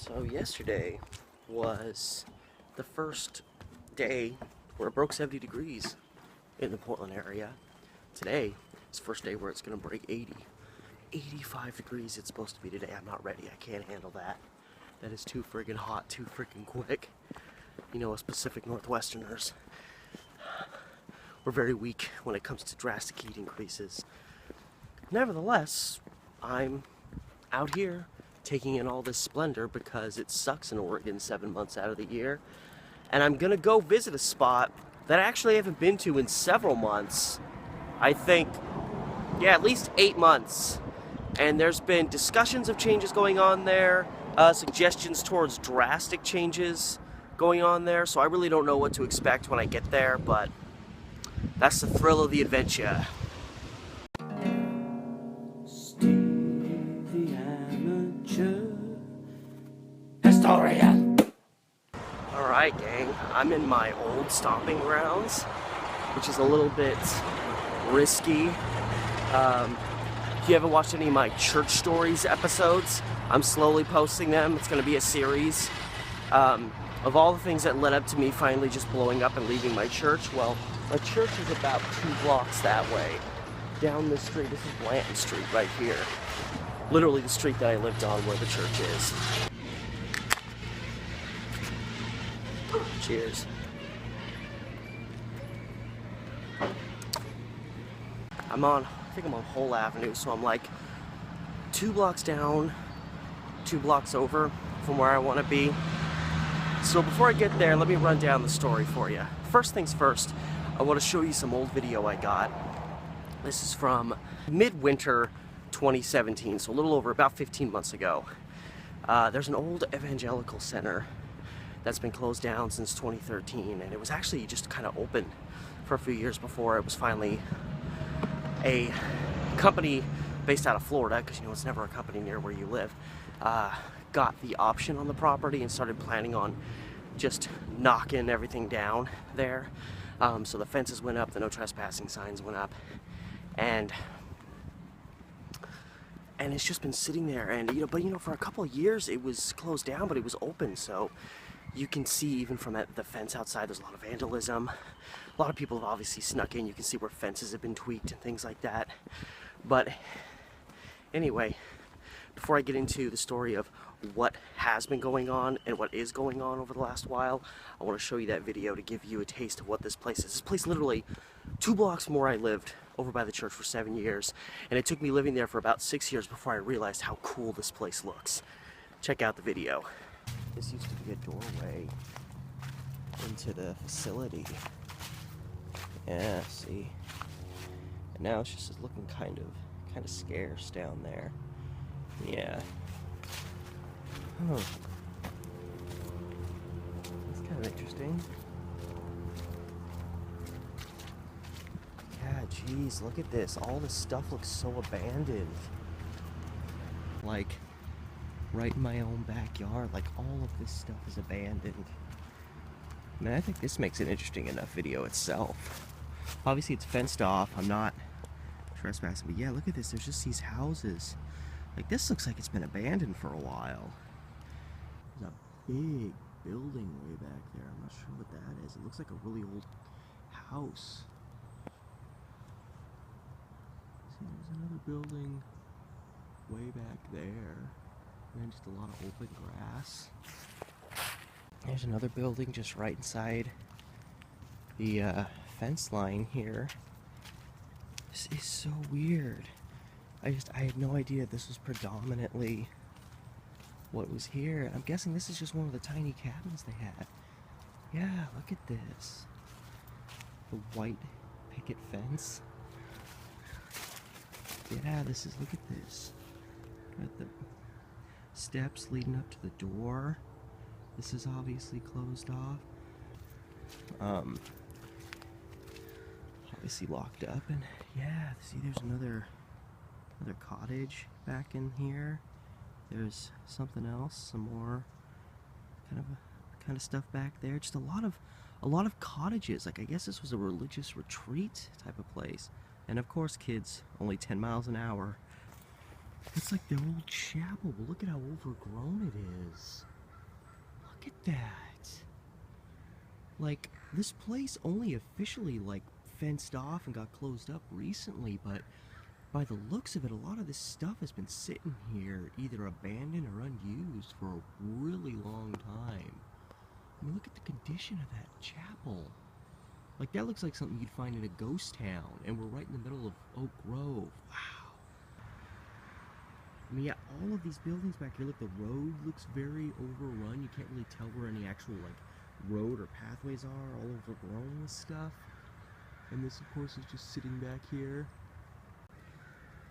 So yesterday was the first day where it broke 70 degrees in the Portland area. Today is the first day where it's going to break 80. 85 degrees it's supposed to be today. I'm not ready. I can't handle that. That is too friggin' hot, too friggin' quick. You know, us Pacific Northwesterners, we're very weak when it comes to drastic heat increases. Nevertheless, I'm out here taking in all this splendor because it sucks in Oregon 7 months out of the year. And I'm gonna go visit a spot that I actually haven't been to in several months. I think, yeah, at least 8 months. And there's been discussions of changes going on there, suggestions towards drastic changes going on there. So I really don't know what to expect when I get there, but that's the thrill of the adventure. Historian. Alright, gang, I'm in my old stomping grounds, which is a little bit risky. If you haven't watched any of my church stories episodes, I'm slowly posting them. It's going to be a series of all the things that led up to me finally just blowing up and leaving my church. Well, my church is about 2 blocks that way. Down this street, this is Blanton Street right here. Literally the street that I lived on where the church is. Cheers. I think I'm on Whole Avenue, so I'm like 2 blocks down, 2 blocks over from where I want to be. So before I get there, let me run down the story for you. First things first, I want to show you some old video I got. This is from midwinter 2017, so a little over about 15 months ago. There's an old evangelical center that's been closed down since 2013, and it was actually just kind of open for a few years before it was finally a company based out of Florida, because you know it's never a company near where you live, got the option on the property and started planning on just knocking everything down there. So the fences went up, the no trespassing signs went up, and it's just been sitting there. And but for a couple of years it was closed down, but it was open, so you can see even from the fence outside there's a lot of vandalism. A lot of people have obviously snuck in. You can see where fences have been tweaked and things like that. But anyway, before I get into the story of what has been going on and what is going on over the last while, I want to show you that video to give you a taste of what this place is. This place literally 2 blocks from where I lived, over by the church, for 7 years. And it took me living there for about 6 years before I realized how cool this place looks. Check out the video. This used to be a doorway into the facility. Yeah, see? And now it's just looking kind of scarce down there. Yeah. Oh. That's kind of interesting. Yeah, geez, look at this. All this stuff looks so abandoned. Like, right in my own backyard, like all of this stuff is abandoned. I mean, I think this makes an interesting enough video itself. Obviously it's fenced off, I'm not trespassing, but yeah, look at this, there's just these houses. Like, this looks like it's been abandoned for a while. There's a big building way back there, I'm not sure what that is. It looks like a really old house. See, there's another building way back there. And then just a lot of open grass. There's another building just right inside the fence line here. This is so weird. I had no idea this was predominantly what was here. I'm guessing this is just one of the tiny cabins they had. Yeah, look at this. The white picket fence. Yeah, look at this. Got the steps leading up to the door. This is obviously closed off. Obviously locked up, and yeah, see, there's another cottage back in here. There's something else, some more kind of stuff back there. Just a lot of cottages. Like, I guess this was a religious retreat type of place. And of course, kids only 10 miles an hour It's like their old chapel, but look at how overgrown it is. Look at that. Like, this place only officially, like, fenced off and got closed up recently, but by the looks of it, a lot of this stuff has been sitting here, either abandoned or unused, for a really long time. I mean, look at the condition of that chapel. Like, that looks like something you'd find in a ghost town, and we're right in the middle of Oak Grove. Wow. I mean, yeah, all of these buildings back here, look, the road looks very overrun. You can't really tell where any actual, like, road or pathways are, all overgrown with stuff. And this, of course, is just sitting back here.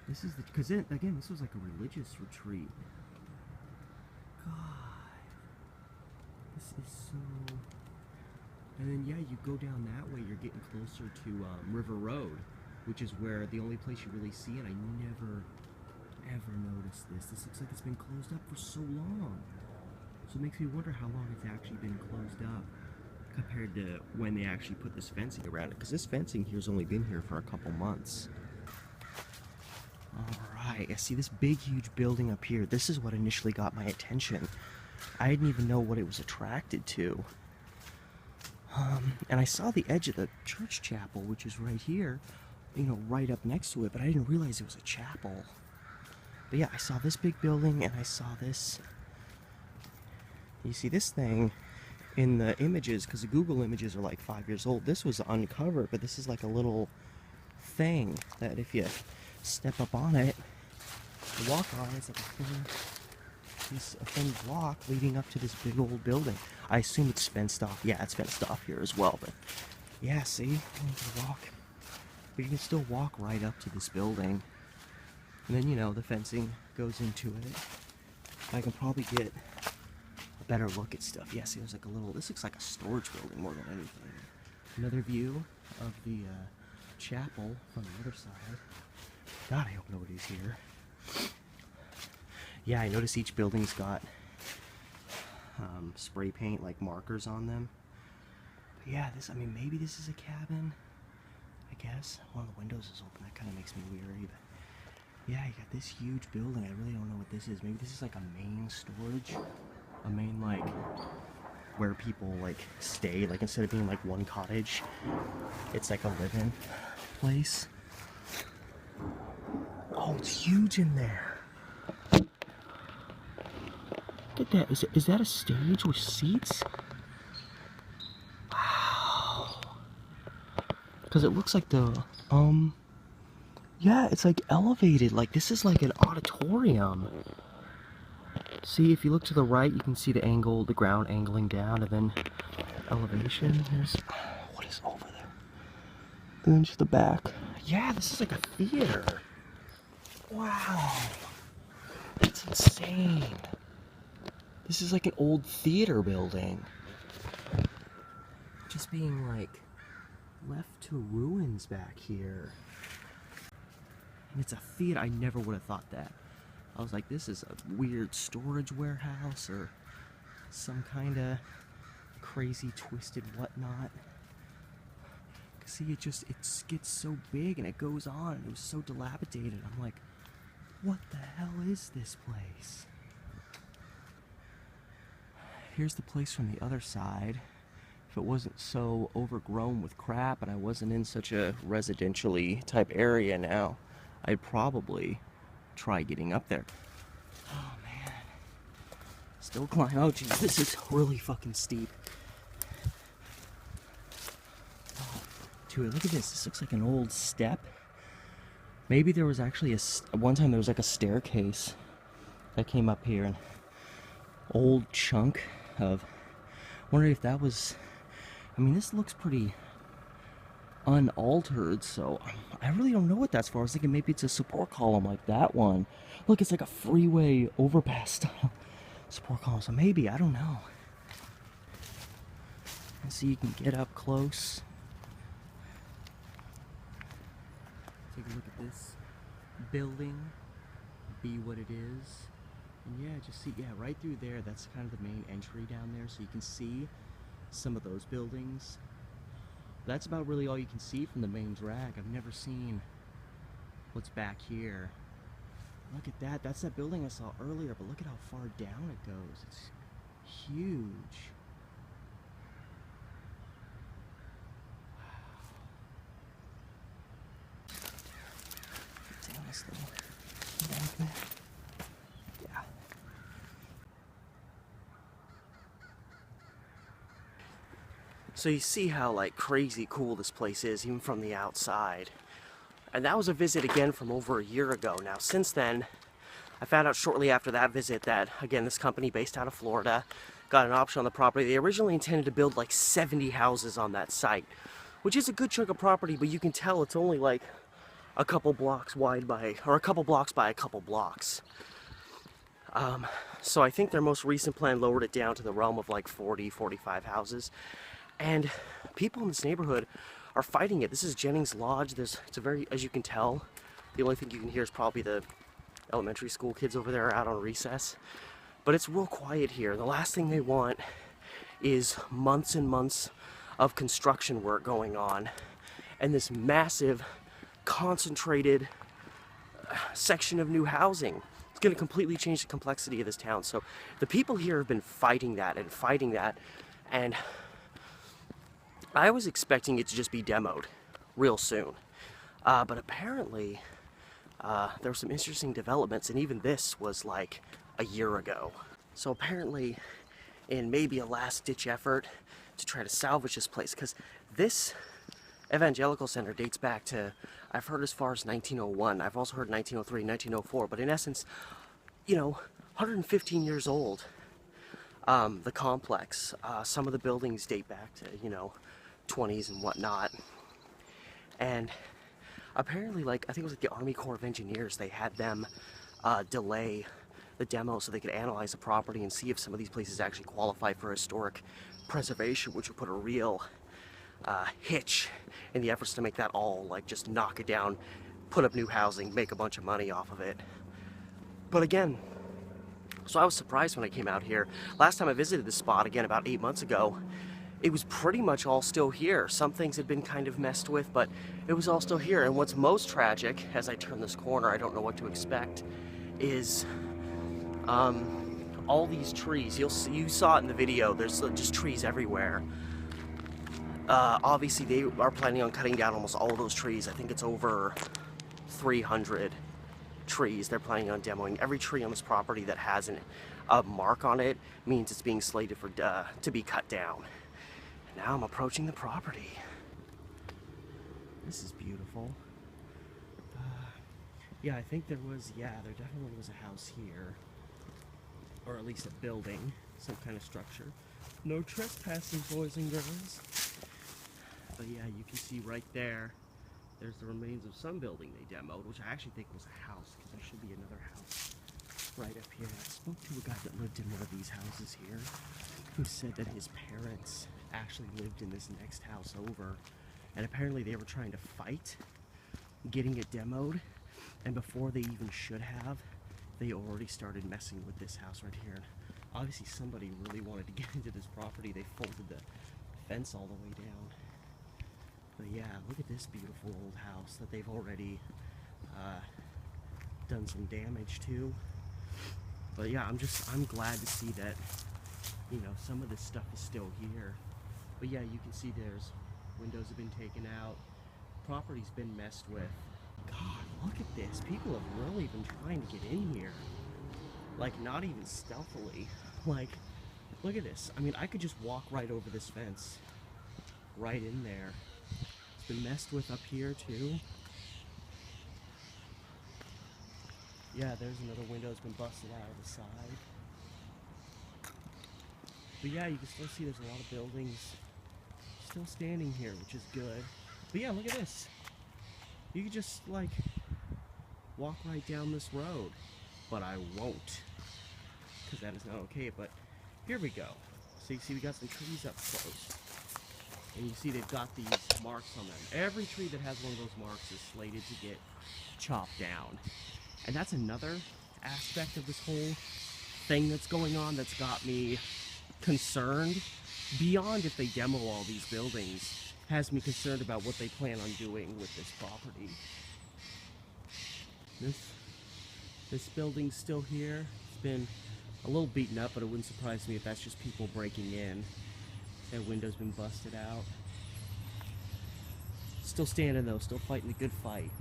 This is the, because again, this was like a religious retreat. God, this is so. And then, yeah, you go down that way, you're getting closer to River Road, which is where the only place you really see it. I never ever noticed this. This looks like it's been closed up for so long. So it makes me wonder how long it's actually been closed up compared to when they actually put this fencing around it. Because this fencing here's only been here for a couple months. Alright, I see this big, huge building up here. This is what initially got my attention. I didn't even know what it was attracted to. And I saw the edge of the church chapel, which is right here, you know, right up next to it, but I didn't realize it was a chapel. But yeah, I saw this big building, and I saw this. You see this thing in the images, because the Google images are like 5 years old. This was uncovered, but this is like a little thing that if you step up on it, you walk on it, it's like a thin block leading up to this big old building. I assume it's fenced off. Yeah, it's fenced off here as well, but yeah, see? You can walk. But you can still walk right up to this building. And then, you know, the fencing goes into it. I can probably get a better look at stuff. Yeah, see, there's like a little, this looks like a storage building more than anything. Another view of the chapel from the other side. God, I hope nobody's here. Yeah, I notice each building's got spray paint, like markers on them. But yeah, this, I mean, maybe this is a cabin, I guess. One of the windows is open, that kind of makes me weary, but yeah, you got this huge building. I really don't know what this is. Maybe this is like a main storage, a main, like, where people, like, stay. Like, instead of being, like, one cottage, it's like a live-in place. Oh, it's huge in there. Look at that. Is that a stage with seats? Wow. Because it looks like the, yeah, it's like elevated. Like, this is like an auditorium. See, if you look to the right, you can see the angle, the ground angling down, and then elevation. There's, what is over there? And then just the back. Yeah, this is like a theater. Wow. That's insane. This is like an old theater building. Just being, like, left to ruins back here. And it's a theater. I never would have thought that. I was like, this is a weird storage warehouse or some kind of crazy twisted whatnot. See, it gets so big and it goes on. It was so dilapidated. I'm like, what the hell is this place? Here's the place from the other side. If it wasn't so overgrown with crap and I wasn't in such a residentially type area now, I'd probably try getting up there. Oh man. Still climb. Oh geez, this is really fucking steep. Oh, dude, look at this. This looks like an old step. Maybe there was actually one time there was like a staircase that came up here, and old chunk of, wondering if that was, I mean, this looks pretty unaltered, so I really don't know what that's for. I was thinking maybe it's a support column like that one. Look, it's like a freeway overpass style support column, so maybe, I don't know. And so you can get up close. Take a look at this building, be what it is. And yeah, just see, yeah, right through there, that's kind of the main entry down there, so you can see some of those buildings. That's about really all you can see from the main drag. I've never seen what's back here. Look at that. That's that building I saw earlier, but look at how far down it goes. It's huge. Damn, this little embankment. Yeah. So you see how like crazy cool this place is, even from the outside. And that was a visit again from over a year ago. Now, since then, I found out shortly after that visit that, again, this company based out of Florida got an option on the property. They originally intended to build like 70 houses on that site, which is a good chunk of property, but you can tell it's only like a couple blocks wide by, or a couple blocks by a couple blocks. So I think their most recent plan lowered it down to the realm of like 40, 45 houses. And people in this neighborhood are fighting it. This is Jennings Lodge. It's a very, as you can tell, the only thing you can hear is probably the elementary school kids over there out on recess. But it's real quiet here. The last thing they want is months and months of construction work going on and this massive, concentrated section of new housing. It's going to completely change the complexity of this town. So the people here have been fighting that, and I was expecting it to just be demoed real soon. But apparently there were some interesting developments, and even this was like a year ago. So apparently, in maybe a last-ditch effort to try to salvage this place, because this evangelical center dates back to, I've heard as far as 1901. I've also heard 1903, 1904, but in essence, you know, 115 years old. The complex, some of the buildings date back to, you know, 20s and whatnot. And apparently, like, I think it was like the Army Corps of Engineers, they had them delay the demo so they could analyze the property and see if some of these places actually qualify for historic preservation, which would put a real hitch in the efforts to make that all, like, just knock it down, put up new housing, make a bunch of money off of it. But again, so I was surprised when I came out here. Last time I visited this spot, again, about 8 months ago, it was pretty much all still here. Some things had been kind of messed with, but it was all still here. And what's most tragic, as I turn this corner, I don't know what to expect, is all these trees. You saw it in the video, there's just trees everywhere. Obviously, they are planning on cutting down almost all of those trees. I think it's over 300 trees they're planning on demoing. Every tree on this property that has a mark on it means it's being slated for to be cut down. Now I'm approaching the property. This is beautiful. Yeah, I think there definitely was a house here. Or at least a building, some kind of structure. No trespassing, boys and girls. But yeah, you can see right there, there's the remains of some building they demoed, which I actually think was a house, because there should be another house right up here. I spoke to a guy that lived in one of these houses here, who said that his parents actually lived in this next house over, and apparently they were trying to fight getting it demoed, and before they even should have, they already started messing with this house right here. Obviously somebody really wanted to get into this property. They folded the fence all the way down. But yeah, look at this beautiful old house that they've already done some damage to. But yeah, I'm glad to see that, you know, some of this stuff is still here. But yeah, you can see there's windows have been taken out. Property's been messed with. God, look at this. People have really been trying to get in here. Like, not even stealthily. Like, look at this. I mean, I could just walk right over this fence. Right in there. It's been messed with up here, too. Yeah, there's another window that's been busted out of the side. But yeah, you can still see there's a lot of buildings still standing here, which is good. But yeah, look at this. You could just, like, walk right down this road. But I won't, because that is not okay. But here we go. So you see we got some trees up close. And you see they've got these marks on them. Every tree that has one of those marks is slated to get chopped down. And that's another aspect of this whole thing that's going on that's got me concerned. Beyond if they demo all these buildings, has me concerned about what they plan on doing with this property. This This building's still here. It's been a little beaten up, but it wouldn't surprise me if that's just people breaking in. That window's been busted out. Still standing though, still fighting a good fight.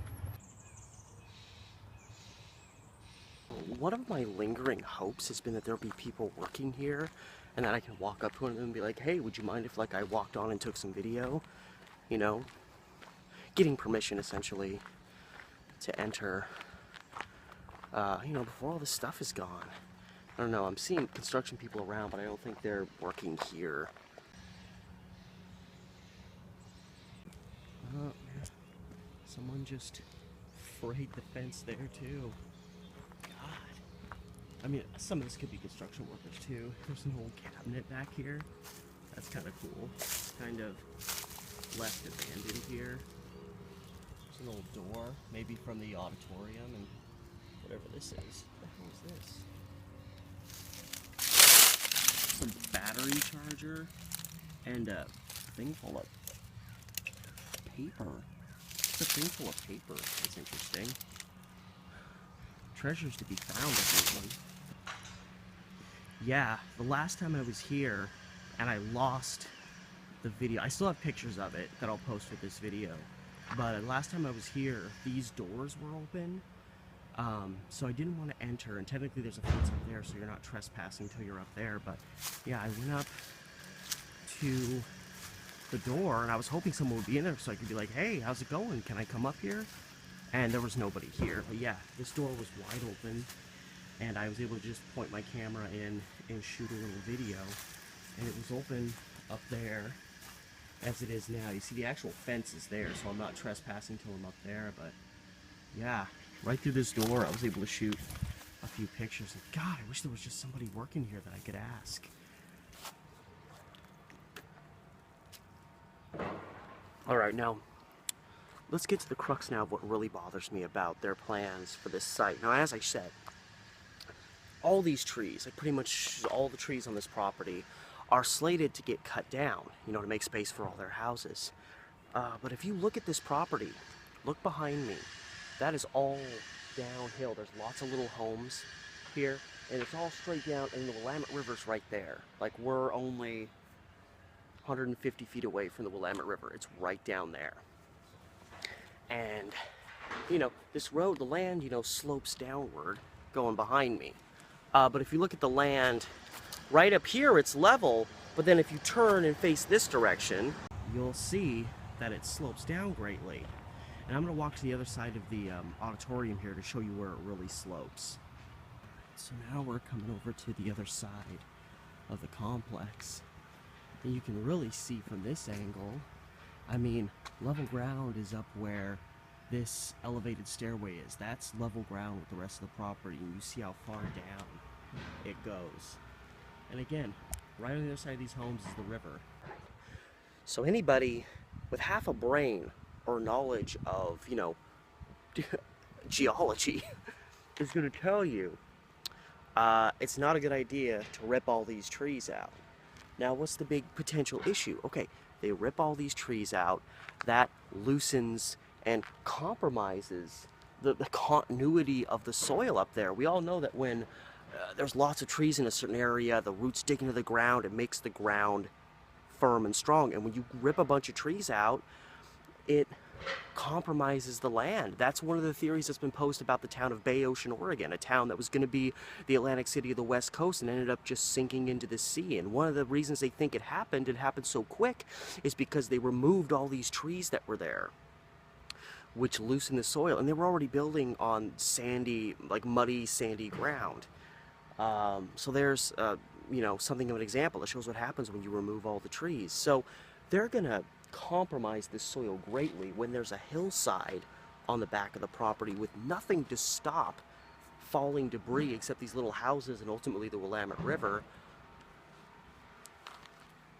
One of my lingering hopes has been that there'll be people working here and that I can walk up to one of them and be like, hey, would you mind if like I walked on and took some video? You know, getting permission essentially to enter, you know, before all this stuff is gone. I don't know, I'm seeing construction people around, but I don't think they're working here. Oh, someone just frayed the fence there too. God. I mean, some of this could be construction workers too. There's an old cabinet back here. That's kind of cool. It's kind of left abandoned here. There's an old door, maybe from the auditorium and whatever this is. What the hell is this? Some battery charger and a thing full of paper. It's a thing full of paper. That's interesting. Treasures to be found, everyone. Yeah, the last time I was here and I lost the video. I still have pictures of it that I'll post with this video. But last time I was here, these doors were open. So I didn't want to enter, and technically there's a fence up there, so you're not trespassing until you're up there. But yeah, I went up to the door, and I was hoping someone would be in there so I could be like, hey, how's it going? Can I come up here? And there was nobody here. But yeah, this door was wide open, and I was able to just point my camera in and shoot a little video. And it was open up there as it is now. You see the actual fence is there, so I'm not trespassing till I'm up there. But yeah, right through this door I was able to shoot a few pictures. And God, I wish there was just somebody working here that I could ask. Alright, now let's get to the crux now of what really bothers me about their plans for this site. Now, as I said, all these trees, like pretty much all the trees on this property, are slated to get cut down, you know, to make space for all their houses. But if you look at this property, look behind me, that is all downhill. There's lots of little homes here, and it's all straight down, and the Willamette River's right there. Like, we're only 150 feet away from the Willamette River. It's right down there. And, you know, this road, the land, you know, slopes downward going behind me. But if you look at the land right up here, it's level, but then if you turn and face this direction, you'll see that it slopes down greatly. And I'm going to walk to the other side of the auditorium here to show you where it really slopes. So now we're coming over to the other side of the complex. And you can really see from this angle, I mean, level ground is up where this elevated stairway is. That's level ground with the rest of the property, and you see how far down it goes. And again, right on the other side of these homes is the river. So anybody with half a brain or knowledge of, you know, geology is going to tell you it's not a good idea to rip all these trees out. Now, what's the big potential issue? Okay, they rip all these trees out. That loosens and compromises the continuity of the soil up there. We all know that when there's lots of trees in a certain area, the roots dig into the ground, it makes the ground firm and strong. And when you rip a bunch of trees out, it compromises the land. That's one of the theories that's been posed about the town of Bay Ocean, Oregon, a town that was going to be the Atlantic city of the West Coast and ended up just sinking into the sea. And one of the reasons they think it happened so quick, is because they removed all these trees that were there, which loosened the soil. And they were already building on sandy, like muddy, sandy ground. So there's, you know, something of an example that shows what happens when you remove all the trees. So they're going to compromise this soil greatly when there's a hillside on the back of the property with nothing to stop falling debris except these little houses and ultimately the Willamette River.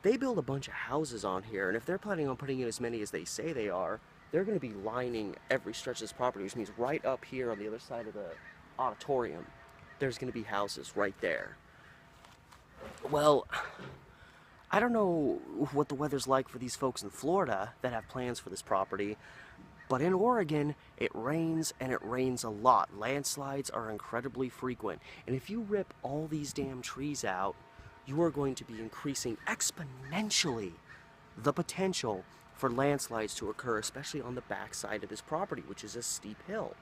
They build a bunch of houses on here, and if they're planning on putting in as many as they say they are, they're going to be lining every stretch of this property, which means right up here on the other side of the auditorium, there's going to be houses right there. Well, I don't know what the weather's like for these folks in Florida that have plans for this property. But in Oregon, it rains, and it rains a lot. Landslides are incredibly frequent. And if you rip all these damn trees out, you are going to be increasing exponentially the potential for landslides to occur, especially on the backside of this property, which is a steep hill.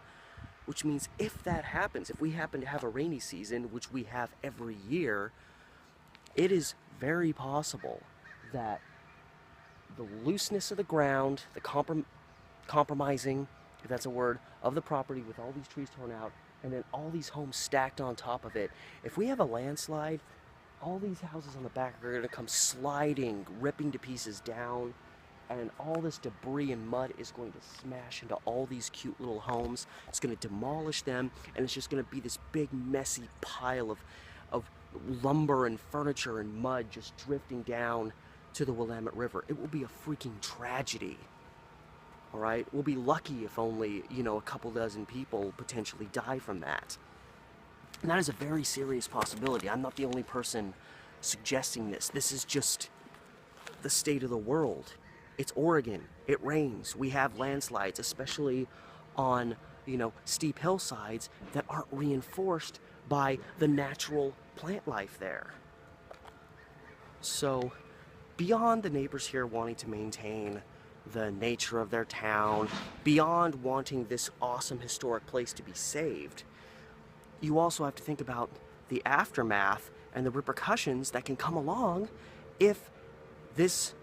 Which means if that happens, if we happen to have a rainy season, which we have every year, it is very possible that the looseness of the ground, the compromising, if that's a word, of the property with all these trees torn out, and then all these homes stacked on top of it. If we have a landslide, all these houses on the back are going to come sliding, ripping to pieces down, and all this debris and mud is going to smash into all these cute little homes. It's going to demolish them, and it's just going to be this big, messy pile of lumber and furniture and mud just drifting down to the Willamette River. It will be a freaking tragedy. All right, we'll be lucky if only, a couple dozen people potentially die from that. And that is a very serious possibility. I'm not the only person suggesting this. This is just the state of the world. It's Oregon. It rains. We have landslides, especially on, steep hillsides that aren't reinforced by the natural plant life there. So, beyond the neighbors here wanting to maintain the nature of their town, beyond wanting this awesome historic place to be saved, you also have to think about the aftermath and the repercussions that can come along if this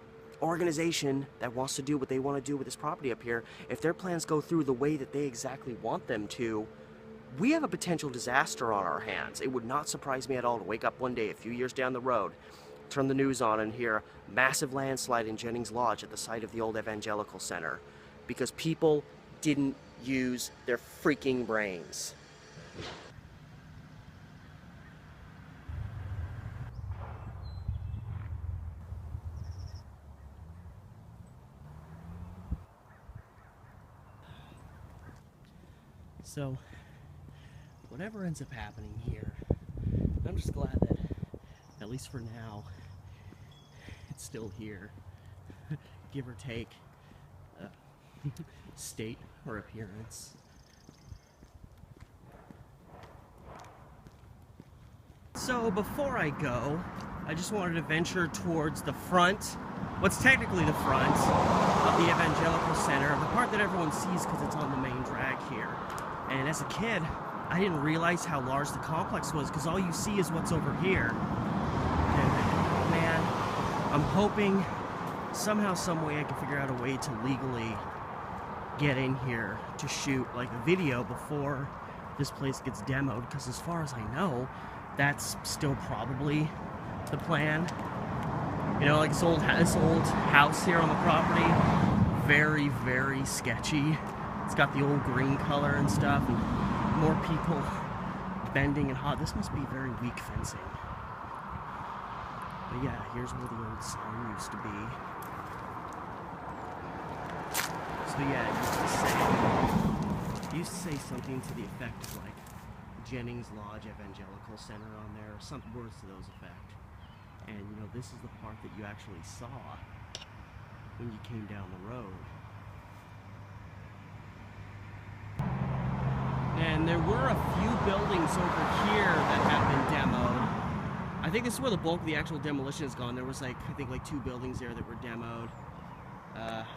organization that wants to do what they want to do with this property up here, if their plans go through the way that they exactly want them to, we have a potential disaster on our hands. It would not surprise me at all to wake up one day a few years down the road, turn the news on, and hear a massive landslide in Jennings Lodge at the site of the old evangelical center because people didn't use their freaking brains. So, whatever ends up happening here, I'm just glad that, at least for now, it's still here, give or take state or appearance. So before I go, I just wanted to venture towards the front, what's technically the front of the Evangelical Center, the part that everyone sees because it's on the main drag here. And as a kid, I didn't realize how large the complex was because all you see is what's over here. And man, I'm hoping somehow, some way I can figure out a way to legally get in here to shoot like a video before this place gets demoed, because as far as I know, that's still probably the plan. Like this old house here on the property, very, very sketchy. It's got the old green color and stuff, and more people bending and hot. This must be very weak fencing. But yeah, here's where the old sign used to be. So yeah, it used to say something to the effect of like Jennings Lodge Evangelical Center on there, or some words to those effect. And this is the part that you actually saw when you came down the road. And there were a few buildings over here that have been demoed. I think this is where the bulk of the actual demolition is gone. There was I think 2 buildings there that were demoed.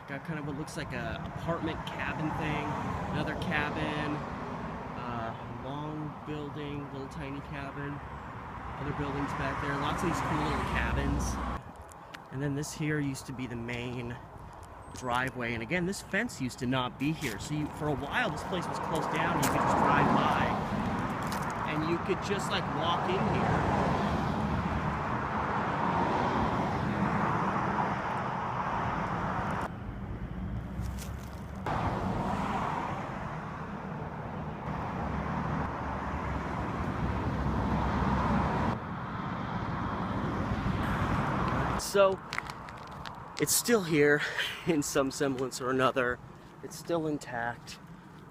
Got kind of what looks like a apartment cabin thing, another cabin, long building, little tiny cabin, other buildings back there, lots of these cool little cabins. And then this here used to be the main driveway, and again, this fence used to not be here, so for a while this place was closed down. You could just drive by and you could just walk in here. So it's still here in some semblance or another. It's still intact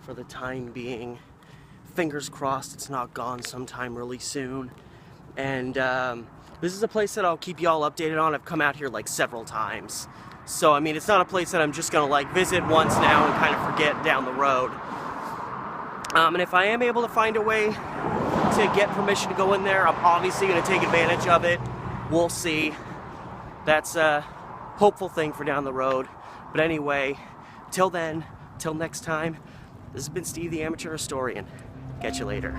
for the time being. Fingers crossed it's not gone sometime really soon. And this is a place that I'll keep y'all updated on. I've come out here several times. So, I mean, it's not a place that I'm just gonna like visit once now and kind of forget down the road. And if I am able to find a way to get permission to go in there, I'm obviously gonna take advantage of it. We'll see. That's a hopeful thing for down the road. But anyway, till then, till next time, this has been Steve the Amateur Historian. Catch you later.